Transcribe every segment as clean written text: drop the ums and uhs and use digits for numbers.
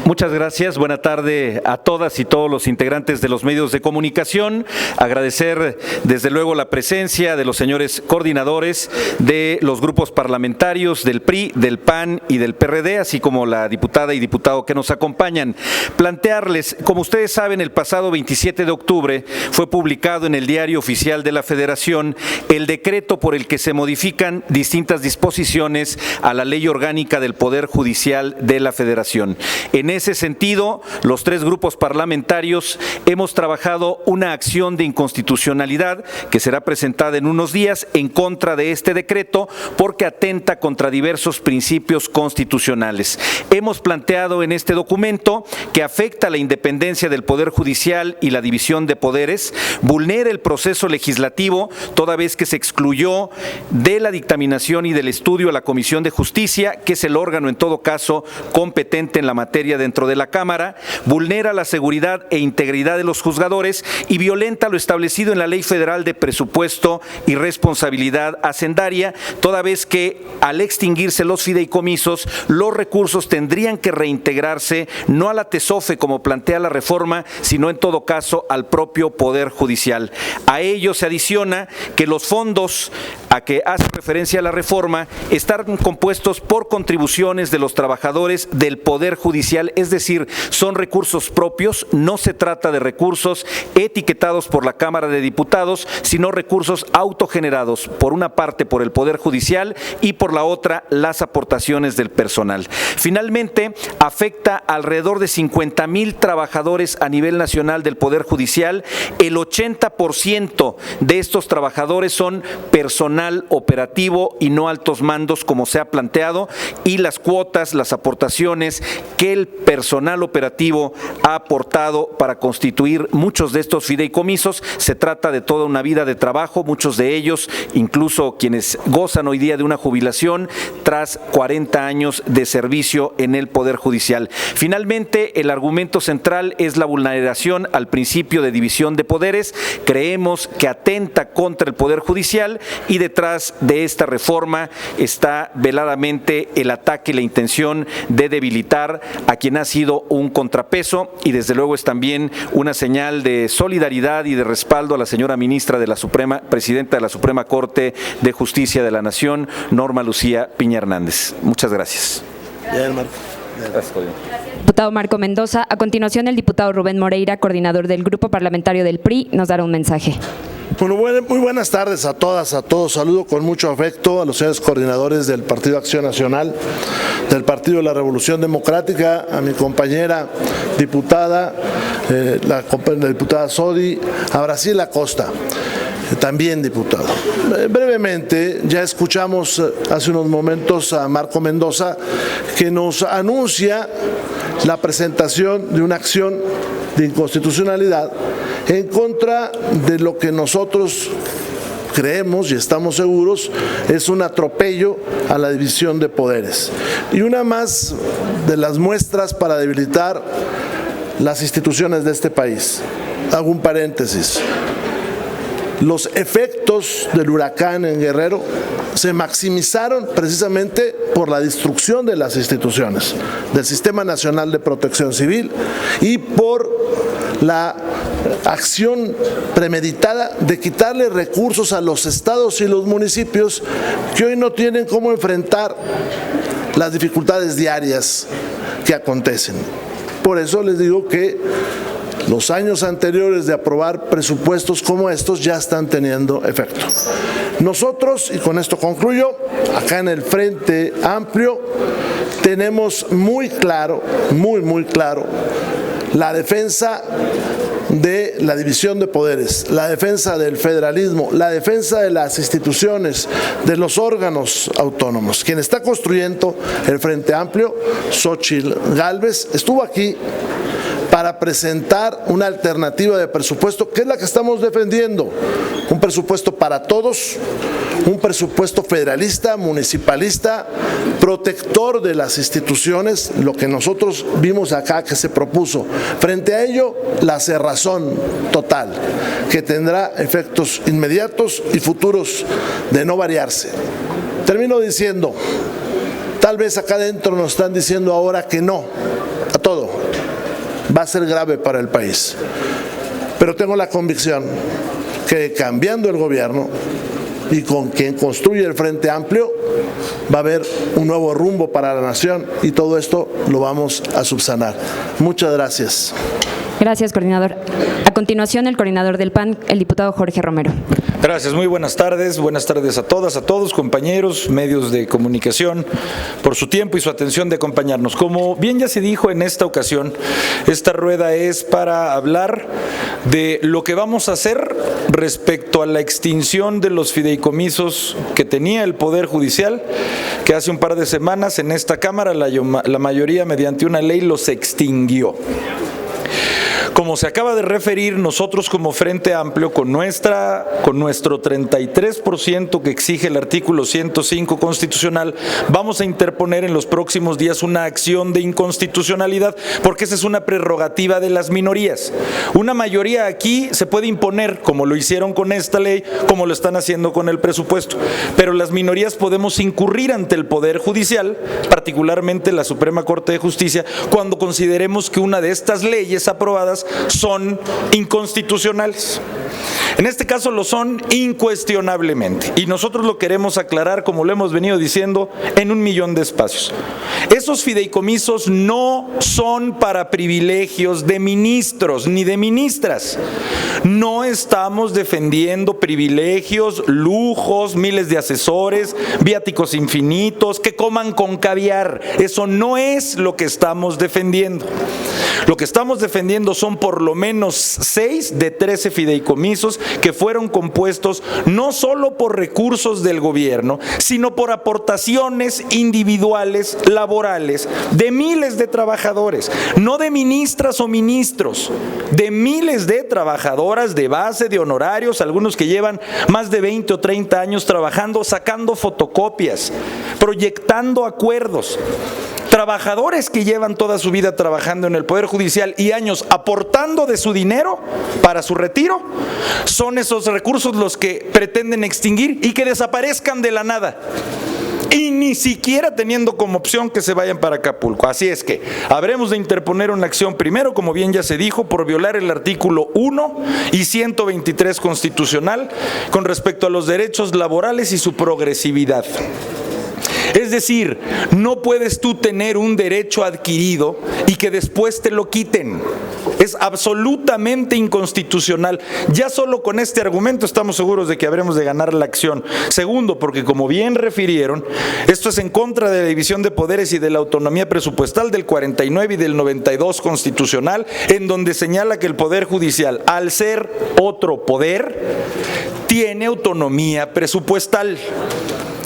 Muchas gracias. Buena tarde a todas y todos los integrantes de los medios de comunicación. Agradecer desde luego la presencia de los señores coordinadores de los grupos parlamentarios del PRI, del PAN y del PRD, así como la diputada y diputado que nos acompañan. Plantearles, como ustedes saben, el pasado 27 de octubre fue publicado en el Diario Oficial de la Federación el decreto por el que se modifican distintas disposiciones a la Ley Orgánica del Poder Judicial de la Federación. En ese sentido, los tres grupos parlamentarios hemos trabajado una acción de inconstitucionalidad que será presentada en unos días en contra de este decreto porque atenta contra diversos principios constitucionales. Hemos planteado en este documento que afecta la independencia del Poder Judicial y la división de poderes, vulnera el proceso legislativo toda vez que se excluyó de la dictaminación y del estudio a la Comisión de Justicia, que es el órgano en todo caso competente en la materia dentro de la Cámara, vulnera la seguridad e integridad de los juzgadores y violenta lo establecido en la Ley Federal de Presupuesto y Responsabilidad Hacendaria, toda vez que al extinguirse los fideicomisos, los recursos tendrían que reintegrarse no a la TESOFE como plantea la reforma, sino en todo caso al propio Poder Judicial. A ello se adiciona que los fondos a que hace referencia la reforma están compuestos por contribuciones de los trabajadores del Poder Judicial, es decir, son recursos propios, no se trata de recursos etiquetados por la Cámara de Diputados, sino recursos autogenerados, por una parte por el Poder Judicial y por la otra las aportaciones del personal. Finalmente, afecta alrededor de 50,000 trabajadores a nivel nacional del Poder Judicial. El 80% de estos trabajadores son personal operativo y no altos mandos como se ha planteado, y las cuotas, las aportaciones que el personal operativo ha aportado para constituir muchos de estos fideicomisos. Se trata de toda una vida de trabajo, muchos de ellos, incluso quienes gozan hoy día de una jubilación tras 40 años de servicio en el Poder Judicial. Finalmente, el argumento central es la vulneración al principio de división de poderes. Creemos que atenta contra el Poder Judicial y detrás de esta reforma está veladamente el ataque y la intención de debilitar a quien ha sido un contrapeso, y desde luego es también una señal de solidaridad y de respaldo a la señora ministra de la Suprema, presidenta de la Suprema Corte de Justicia de la Nación, Norma Lucía Piña Hernández. Muchas gracias. Bien, Marco. Gracias, Diputado Marco Mendoza. A continuación, el diputado Rubén Moreira, coordinador del Grupo Parlamentario del PRI, nos dará un mensaje. Bueno, muy buenas tardes a todas, a todos. Saludo con mucho afecto a los señores coordinadores del Partido Acción Nacional, del Partido de la Revolución Democrática, a mi compañera diputada, la diputada Sodi, a Brasil Acosta. También diputado. Brevemente, ya escuchamos hace unos momentos a Marco Mendoza que nos anuncia la presentación de una acción de inconstitucionalidad en contra de lo que nosotros creemos y estamos seguros es un atropello a la división de poderes. Y una más de las muestras para debilitar las instituciones de este país. Hago un paréntesis. Los efectos del huracán en Guerrero se maximizaron precisamente por la destrucción de las instituciones, del Sistema Nacional de Protección Civil y por la acción premeditada de quitarle recursos a los estados y los municipios que hoy no tienen cómo enfrentar las dificultades diarias que acontecen. Por eso les digo que los años anteriores de aprobar presupuestos como estos ya están teniendo efecto. Nosotros, y con esto concluyo, acá en el Frente Amplio tenemos muy claro, muy claro, la defensa de la división de poderes, la defensa del federalismo, la defensa de las instituciones, de los órganos autónomos. Quien está construyendo el Frente Amplio, Xóchitl Gálvez, estuvo aquí para presentar una alternativa de presupuesto, que es la que estamos defendiendo, un presupuesto para todos, un presupuesto federalista, municipalista, protector de las instituciones, lo que nosotros vimos acá que se propuso. Frente a ello, la cerrazón total, que tendrá efectos inmediatos y futuros de no variarse. Termino diciendo, tal vez acá adentro nos están diciendo ahora que no, a todo, va a ser grave para el país. Pero tengo la convicción que cambiando el gobierno y con quien construye el Frente Amplio, va a haber un nuevo rumbo para la nación y todo esto lo vamos a subsanar. Muchas gracias. Gracias, coordinador. A continuación, el coordinador del PAN, el diputado Jorge Romero. Gracias, muy buenas tardes a todas, a todos, compañeros, medios de comunicación, por su tiempo y su atención de acompañarnos. Como bien ya se dijo en esta ocasión, esta rueda es para hablar de lo que vamos a hacer respecto a la extinción de los fideicomisos que tenía el Poder Judicial, que hace un par de semanas en esta Cámara la mayoría mediante una ley los extinguió. Como se acaba de referir, nosotros como Frente Amplio, con nuestro 33% que exige el artículo 105 constitucional, vamos a interponer en los próximos días una acción de inconstitucionalidad, porque esa es una prerrogativa de las minorías. Una mayoría aquí se puede imponer, como lo hicieron con esta ley, como lo están haciendo con el presupuesto, pero las minorías podemos incurrir ante el Poder Judicial, particularmente la Suprema Corte de Justicia, cuando consideremos que una de estas leyes aprobadas son inconstitucionales. En este caso lo son incuestionablemente, y nosotros lo queremos aclarar, como lo hemos venido diciendo, en 1,000,000 de espacios. Esos fideicomisos no son para privilegios de ministros ni de ministras. No estamos defendiendo privilegios, lujos, miles de asesores, viáticos infinitos, que coman con caviar. Eso no es lo que estamos defendiendo. Lo que estamos defendiendo son por lo menos 6 de 13 fideicomisos que fueron compuestos no solo por recursos del gobierno, sino por aportaciones individuales, laborales, de miles de trabajadores, no de ministras o ministros, de miles de trabajadoras de base, de honorarios, algunos que llevan más de 20 o 30 años trabajando, sacando fotocopias, proyectando acuerdos. Trabajadores que llevan toda su vida trabajando en el Poder Judicial y años aportando de su dinero para su retiro, son esos recursos los que pretenden extinguir y que desaparezcan de la nada. Y ni siquiera teniendo como opción que se vayan para Acapulco. Así es que habremos de interponer una acción primero, como bien ya se dijo, por violar el artículo 1 y 123 constitucional con respecto a los derechos laborales y su progresividad. Es decir, no puedes tú tener un derecho adquirido y que después te lo quiten. Es absolutamente inconstitucional. Ya solo con este argumento estamos seguros de que habremos de ganar la acción. Segundo, porque como bien refirieron, esto es en contra de la división de poderes y de la autonomía presupuestal del 49 y del 92 constitucional, en donde señala que el Poder Judicial, al ser otro poder, tiene autonomía presupuestal.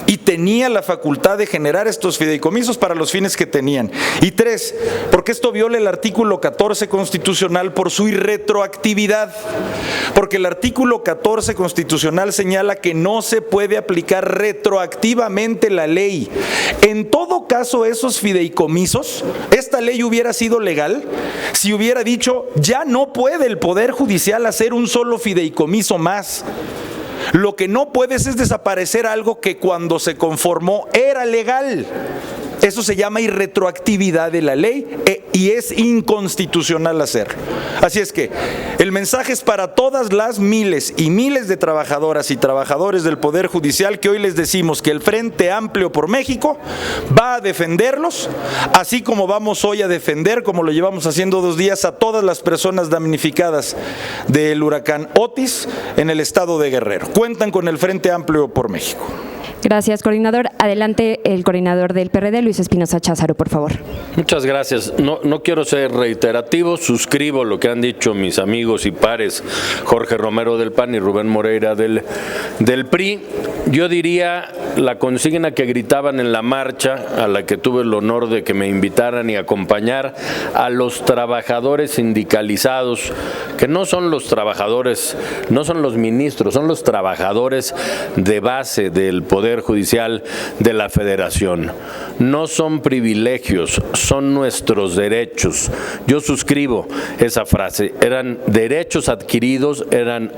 Y tenía la facultad de generar estos fideicomisos para los fines que tenían. Y 3, porque esto viola el artículo 14 constitucional por su irretroactividad. Porque el artículo 14 constitucional señala que no se puede aplicar retroactivamente la ley. En todo caso, esos fideicomisos, esta ley hubiera sido legal si hubiera dicho, ya no puede el Poder Judicial hacer un solo fideicomiso más. Lo que no puedes es desaparecer algo que cuando se conformó era legal. Eso se llama irretroactividad de la ley y es inconstitucional hacerlo. Así es que el mensaje es para todas las miles y miles de trabajadoras y trabajadores del Poder Judicial que hoy les decimos que el Frente Amplio por México va a defenderlos, así como vamos hoy a defender, como lo llevamos haciendo 2 días, a todas las personas damnificadas del huracán Otis en el estado de Guerrero. Cuentan con el Frente Amplio por México. Gracias, coordinador. Adelante el coordinador del PRD, Luis Espinosa Cházaro, por favor. Muchas gracias. No quiero ser reiterativo, suscribo lo que han dicho mis amigos y pares Jorge Romero del PAN y Rubén Moreira del PRI. Yo diría la consigna que gritaban en la marcha, a la que tuve el honor de que me invitaran y acompañar, a los trabajadores sindicalizados, que no son los trabajadores, no son los ministros, son los trabajadores de base del Poder Judicial de la Federación. no son privilegios, son nuestros derechos. Yo suscribo esa frase, eran derechos adquiridos, eran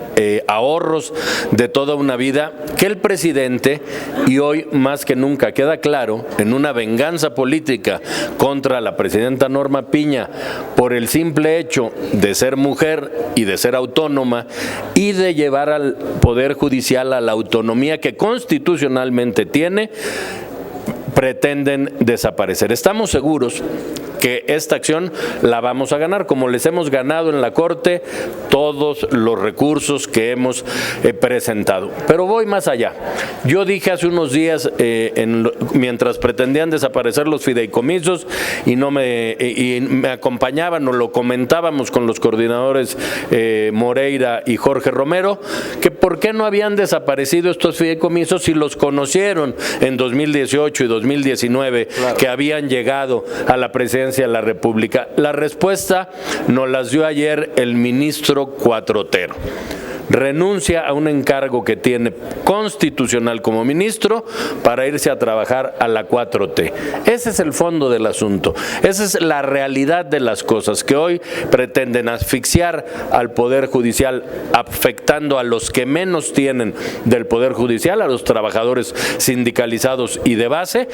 ahorros de toda una vida que el presidente, y hoy más que nunca queda claro, en una venganza política contra la presidenta Norma Piña por el simple hecho de ser mujer y de ser autónoma y de llevar al Poder Judicial a la autonomía que constitucionalmente tiene, pretenden desaparecer. Estamos seguros que esta acción la vamos a ganar, como les hemos ganado en la Corte todos los recursos que hemos presentado. Pero voy más allá. Yo dije hace unos días, mientras pretendían desaparecer los fideicomisos y me acompañaban o lo comentábamos con los coordinadores Moreira y Jorge Romero, que por qué no habían desaparecido estos fideicomisos si los conocieron en 2018 y 2019, claro, que habían llegado a la presidencia de la República. La respuesta nos las dio ayer el ministro Cuatrotero. Renuncia a un encargo que tiene constitucional como ministro para irse a trabajar a la 4T. Ese es el fondo del asunto. Esa es la realidad de las cosas, que hoy pretenden asfixiar al Poder Judicial, afectando a los que menos tienen del Poder Judicial, a los trabajadores sindicalizados y de base,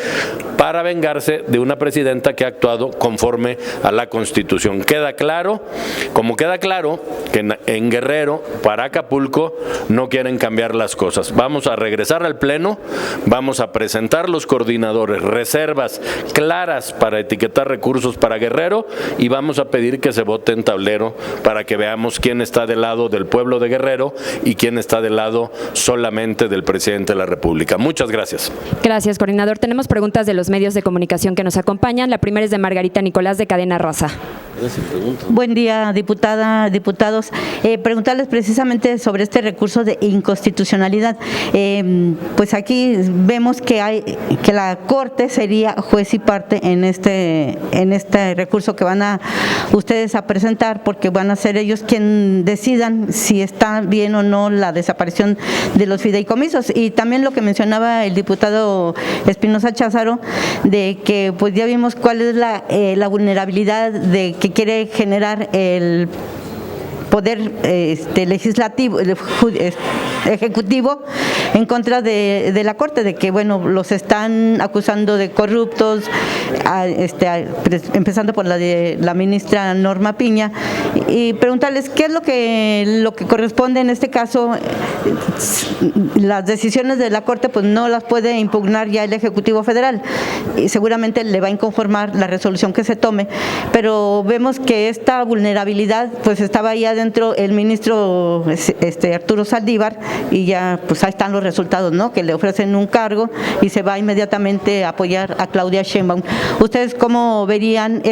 para vengarse de una presidenta que ha actuado conforme a la Constitución. Queda claro, como queda claro que en Guerrero, para Acapulco, no quieren cambiar las cosas. Vamos a regresar al Pleno, vamos a presentar los coordinadores reservas claras para etiquetar recursos para Guerrero y vamos a pedir que se vote en tablero para que veamos quién está del lado del pueblo de Guerrero y quién está del lado solamente del presidente de la República. Muchas gracias. Gracias, coordinador. Tenemos preguntas de los medios de comunicación que nos acompañan. La primera es de Margarita Nicolás, de Cadena Raza. Buen día, diputada, diputados. Preguntarles precisamente sobre este recurso de inconstitucionalidad. Pues aquí vemos que la Corte sería juez y parte en este recurso que van a ustedes a presentar, porque van a ser ellos quien decidan si está bien o no la desaparición de los fideicomisos. Y también lo que mencionaba el diputado Espinosa Cházaro, de que pues ya vimos cuál es la vulnerabilidad de que quiere generar el poder legislativo, ejecutivo, en contra de la Corte, de que bueno, los están acusando de corruptos, empezando por la ministra Norma Piña, y preguntarles qué es lo que corresponde en este caso. Las decisiones de la Corte pues no las puede impugnar ya el Ejecutivo Federal, y seguramente le va a inconformar la resolución que se tome, pero vemos que esta vulnerabilidad pues estaba ahí adentro el ministro Arturo Saldívar, y ya pues ahí están los resultados, ¿no? Que le ofrecen un cargo y se va inmediatamente a apoyar a Claudia Sheinbaum. ¿Ustedes cómo verían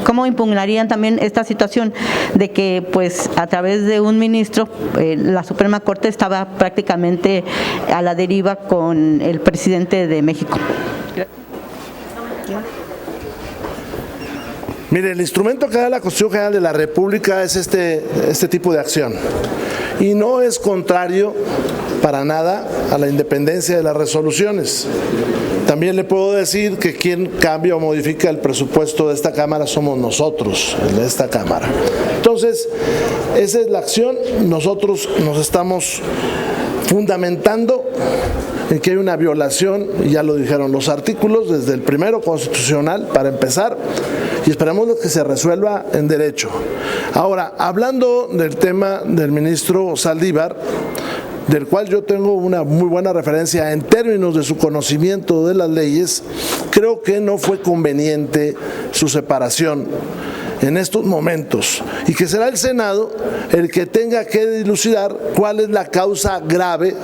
cómo impugnarían también esta situación de que pues a través de un ministro la Suprema Corte estaba prácticamente a la deriva con el presidente de México? Mire, el instrumento que da la Constitución General de la República es este tipo de acción, y no es contrario para nada a la independencia de las resoluciones. También le puedo decir que quien cambia o modifica el presupuesto de esta Cámara somos nosotros, el de esta Cámara. Entonces, esa es la acción. Nosotros nos estamos fundamentando en que hay una violación, y ya lo dijeron los artículos, desde el primero constitucional, para empezar, y esperamos que se resuelva en derecho. Ahora, hablando del tema del ministro Saldívar, del cual yo tengo una muy buena referencia en términos de su conocimiento de las leyes, creo que no fue conveniente su separación en estos momentos, y que será el Senado el que tenga que dilucidar cuál es la causa grave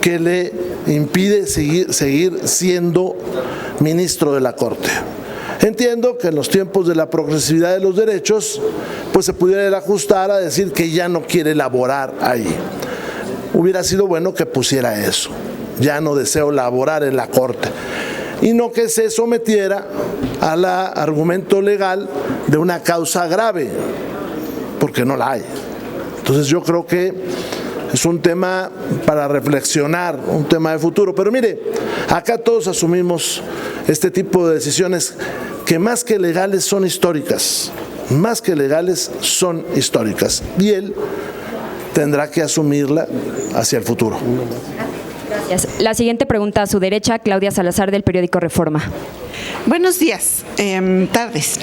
que le impide seguir siendo ministro de la Corte. Entiendo que en los tiempos de la progresividad de los derechos, pues se pudiera ajustar a decir que ya no quiere laborar ahí. Hubiera sido bueno que pusiera eso: ya no deseo laborar en la Corte, y no que se sometiera al argumento legal de una causa grave, porque no la hay. Entonces yo creo que es un tema para reflexionar, un tema de futuro. Pero mire, acá todos asumimos este tipo de decisiones que más que legales son históricas, más que legales son históricas, y él tendrá que asumirla hacia el futuro. Gracias. La siguiente pregunta a su derecha, Claudia Salazar, del periódico Reforma. Buenos días, tardes.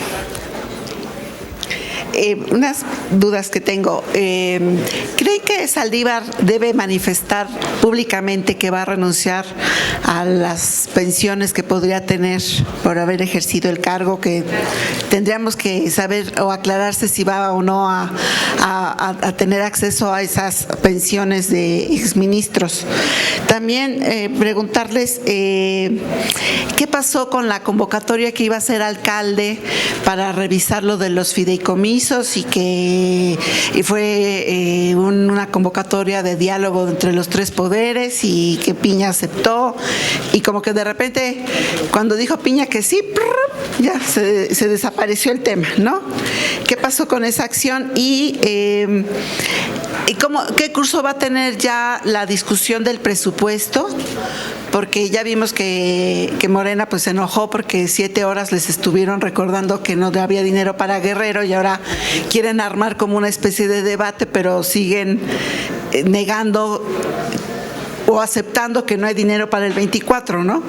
Unas dudas que tengo. ¿Cree que Saldívar debe manifestar públicamente que va a renunciar a las pensiones que podría tener por haber ejercido el cargo? Que tendríamos que saber o aclararse si va o no a tener acceso a esas pensiones de exministros. También preguntarles qué pasó con la convocatoria que iba a ser alcalde para revisar lo de los fideicomisos y fue una convocatoria de diálogo entre los tres poderes y que Piña aceptó, y como que de repente cuando dijo Piña que sí, ya se desapareció el tema, ¿no? ¿Qué pasó con esa acción? ¿Y qué curso va a tener ya la discusión del presupuesto? Porque ya vimos que Morena pues se enojó porque 7 horas les estuvieron recordando que no había dinero para Guerrero, y ahora quieren armar como una especie de debate, pero siguen negando o aceptando que no hay dinero para el 24, ¿no?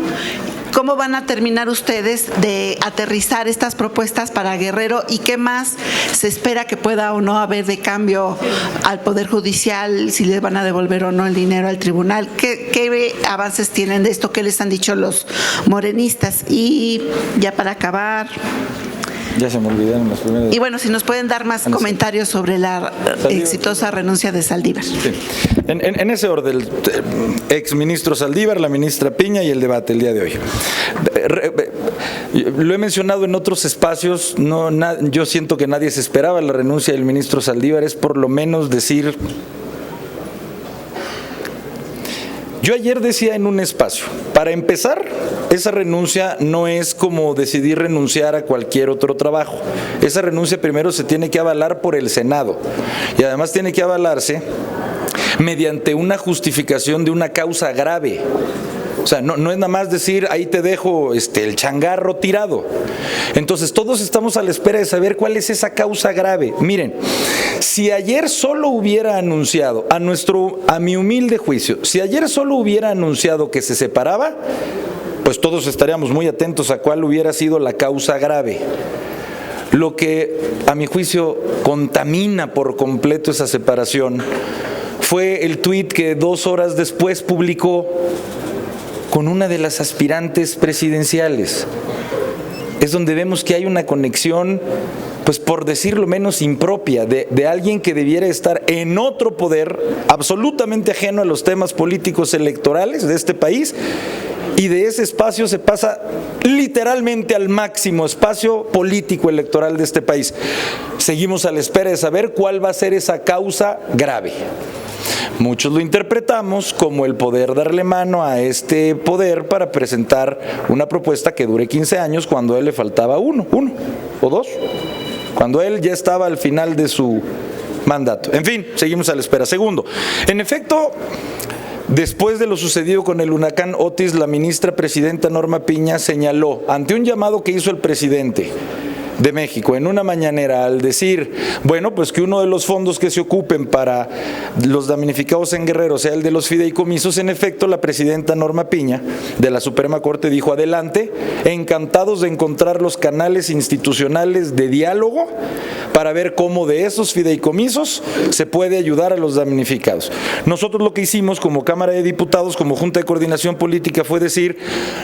¿Cómo van a terminar ustedes de aterrizar estas propuestas para Guerrero, y qué más se espera que pueda o no haber de cambio al Poder Judicial, si les van a devolver o no el dinero al tribunal? ¿Qué avances tienen de esto? ¿Qué les han dicho los morenistas? Y ya para acabar... Ya se me olvidaron las primeras. Y bueno, si nos pueden dar más comentarios sobre la exitosa renuncia de Saldívar. Sí. En ese orden, el exministro Saldívar, la ministra Piña y el debate el día de hoy. Lo he mencionado en otros espacios, yo siento que nadie se esperaba la renuncia del ministro Saldívar, es por lo menos decir... Yo ayer decía en un espacio, para empezar, esa renuncia no es como decidir renunciar a cualquier otro trabajo. Esa renuncia primero se tiene que avalar por el Senado, y además tiene que avalarse mediante una justificación de una causa grave. O sea, no es nada más decir, ahí te dejo el changarro tirado. Entonces, todos estamos a la espera de saber cuál es esa causa grave. Miren, si ayer solo hubiera anunciado, a mi humilde juicio, si ayer solo hubiera anunciado que se separaba, pues todos estaríamos muy atentos a cuál hubiera sido la causa grave. Lo que, a mi juicio, contamina por completo esa separación fue el tuit que 2 horas después publicó con una de las aspirantes presidenciales. Es donde vemos que hay una conexión, pues por decirlo menos impropia, de alguien que debiera estar en otro poder, absolutamente ajeno a los temas políticos electorales de este país, y de ese espacio se pasa literalmente al máximo espacio político electoral de este país. Seguimos a la espera de saber cuál va a ser esa causa grave. Muchos lo interpretamos como el poder darle mano a este poder para presentar una propuesta que dure 15 años cuando a él le faltaba uno o 2, cuando él ya estaba al final de su mandato. En fin, seguimos a la espera. Segundo, en efecto, después de lo sucedido con el huracán Otis, la ministra presidenta Norma Piña señaló, ante un llamado que hizo el presidente de México en una mañanera, al decir, bueno, pues que uno de los fondos que se ocupen para los damnificados en Guerrero sea el de los fideicomisos. En efecto, la presidenta Norma Piña de la Suprema Corte dijo, adelante, encantados de encontrar los canales institucionales de diálogo para ver cómo de esos fideicomisos se puede ayudar a los damnificados. Nosotros lo que hicimos como Cámara de Diputados, como Junta de Coordinación Política, fue decir,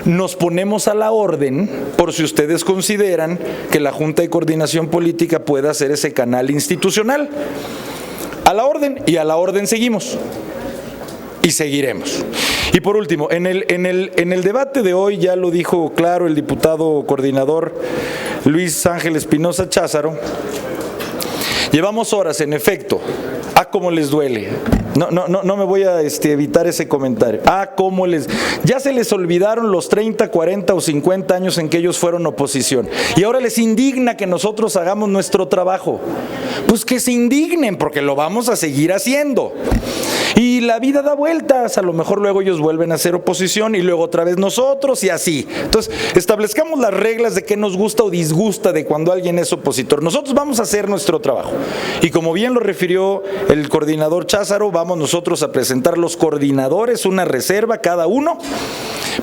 nos ponemos a la orden por si ustedes consideran que la Junta de Coordinación Política pueda hacer ese canal institucional. A la orden, y a la orden seguimos. Y seguiremos. Y por último, en el debate de hoy ya lo dijo claro el diputado coordinador Luis Ángel Espinosa Cházaro. Llevamos horas, en efecto. ¿Cómo les duele? No me voy a evitar ese comentario. ¿Cómo les? Ya se les olvidaron los 30, 40 o 50 años en que ellos fueron oposición. Y ahora les indigna que nosotros hagamos nuestro trabajo. Pues que se indignen, porque lo vamos a seguir haciendo. Y la vida da vueltas, a lo mejor luego ellos vuelven a ser oposición y luego otra vez nosotros y así. Entonces, establezcamos las reglas de qué nos gusta o disgusta de cuando alguien es opositor. Nosotros vamos a hacer nuestro trabajo. Y como bien lo refirió el coordinador Cházaro, vamos nosotros a presentar los coordinadores una reserva cada uno,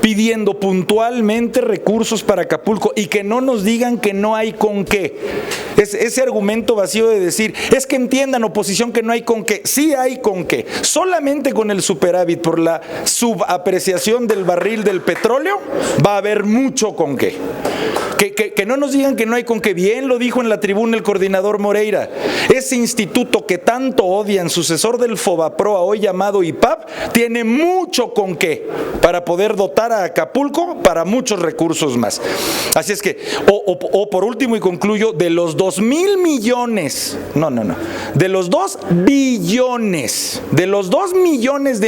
pidiendo puntualmente recursos para Acapulco y que no nos digan que no hay con qué. Ese argumento vacío de decir, es que entiendan oposición que no hay con qué. Sí hay con qué. Solamente con el superávit por la subapreciación del barril del petróleo va a haber mucho con qué. Que no nos digan que no hay con qué. Bien lo dijo en la tribuna el coordinador Moreira. Ese instituto que tanto odian, sucesor del Fobaproa, hoy llamado IPAP, tiene mucho con qué para poder dotar a Acapulco para muchos recursos más. Así es que, o por último y concluyo, de los 2,000 millones, de los 2 billones, de los 2 millones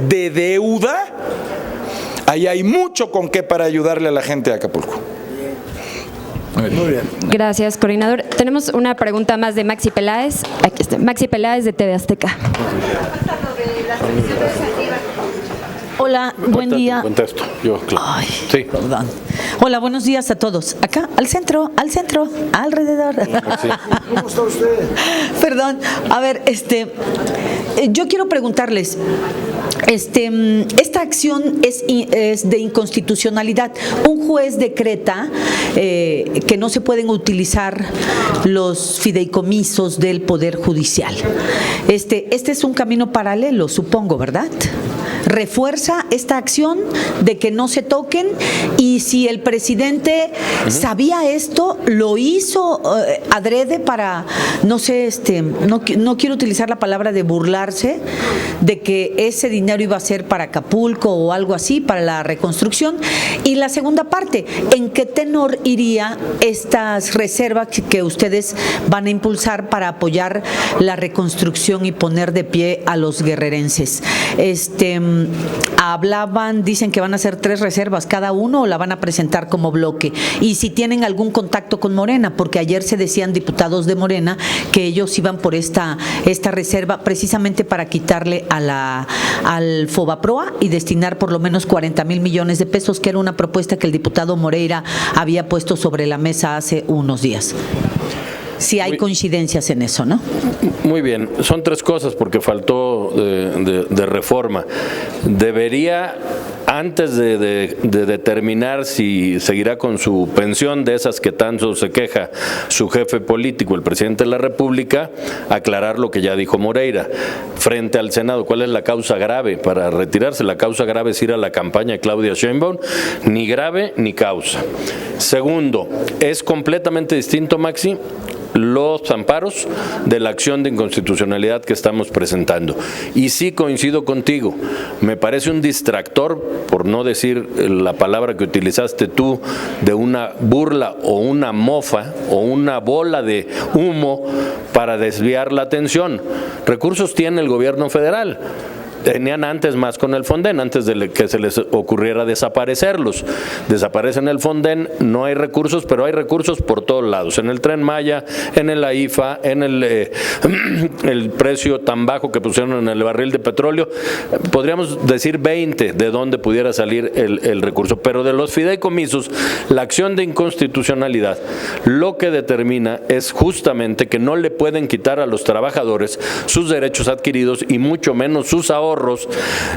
de deuda, ahí hay mucho con qué para ayudarle a la gente de Acapulco. Muy bien. Gracias, coordinador. Tenemos una pregunta más de Maxi Peláez. Aquí está, Maxi Peláez de TV Azteca. Hola, buen día. Contesto, yo, claro. Ay, sí. perdón. Hola, buenos días a todos. Acá, al centro, alrededor. Sí. ¿Cómo está usted? Perdón. A ver, yo quiero preguntarles, esta acción es de inconstitucionalidad. Un juez decreta que no se pueden utilizar los fideicomisos del Poder Judicial. Este es un camino paralelo, supongo, ¿verdad? Refuerza esta acción de que no se toquen, y si el presidente sabía esto, lo hizo adrede para, no sé, no quiero utilizar la palabra de burlarse, de que ese dinero iba a ser para Acapulco o algo así, para la reconstrucción. Y la segunda parte, ¿en qué tenor iría estas reservas que ustedes van a impulsar para apoyar la reconstrucción y poner de pie a los guerrerenses? Dicen que van a hacer 3 reservas cada uno, o la van a presentar como bloque, y si tienen algún contacto con Morena, porque ayer se decían diputados de Morena que ellos iban por esta reserva precisamente para quitarle al Fobaproa y destinar por lo menos 40,000 millones de pesos, que era una propuesta que el diputado Moreira había puesto sobre la mesa hace unos días. Si hay coincidencias en eso, ¿no? Muy bien, son 3 cosas porque faltó de reforma. Debería, antes de determinar si seguirá con su pensión, de esas que tanto se queja su jefe político, el presidente de la República, aclarar lo que ya dijo Moreira frente al Senado. ¿Cuál es la causa grave para retirarse? La causa grave es ir a la campaña de Claudia Sheinbaum, ni grave ni causa. Segundo, es completamente distinto, Maxi, los amparos de la acción de inconstitucionalidad que estamos presentando. Y sí coincido contigo, me parece un distractor, por no decir la palabra que utilizaste tú, de una burla o una mofa o una bola de humo para desviar la atención. Recursos tiene el gobierno federal. Tenían antes más con el Fonden, antes de que se les ocurriera desaparecerlos. Desaparecen el Fonden, no hay recursos, pero hay recursos por todos lados. En el Tren Maya, en el AIFA, en el precio tan bajo que pusieron en el barril de petróleo. Podríamos decir 20 de dónde pudiera salir el recurso. Pero de los fideicomisos, la acción de inconstitucionalidad lo que determina es justamente que no le pueden quitar a los trabajadores sus derechos adquiridos y mucho menos sus ahorros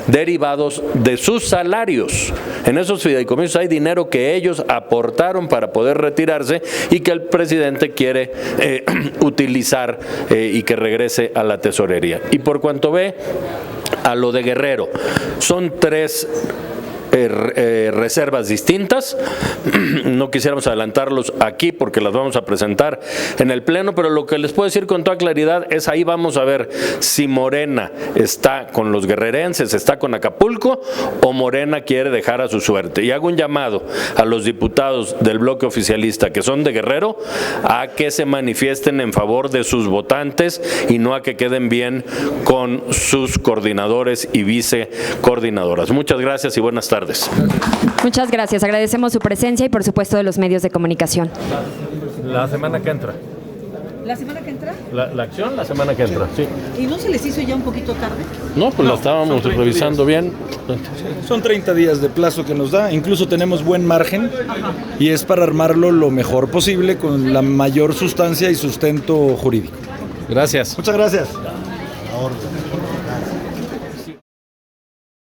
derivados de sus salarios. En esos fideicomisos hay dinero que ellos aportaron para poder retirarse y que el presidente quiere utilizar y que regrese a la tesorería. Y por cuanto ve a lo de Guerrero, son 3 reservas distintas. No quisiéramos adelantarlos aquí porque las vamos a presentar en el Pleno, pero lo que les puedo decir con toda claridad es ahí vamos a ver si Morena está con los guerrerenses, está con Acapulco, o Morena quiere dejar a su suerte. Y hago un llamado a los diputados del bloque oficialista que son de Guerrero a que se manifiesten en favor de sus votantes y no a que queden bien con sus coordinadores y vicecoordinadoras. Muchas gracias y buenas tardes. Muchas gracias. Agradecemos su presencia y, por supuesto, de los medios de comunicación. La semana que entra. ¿La semana que entra? La acción la semana que entra, sí. ¿Y no se les hizo ya un poquito tarde? No, pues la estábamos revisando bien. Son 30 días de plazo que nos da, incluso tenemos buen margen y es para armarlo lo mejor posible con la mayor sustancia y sustento jurídico. Gracias. Muchas gracias.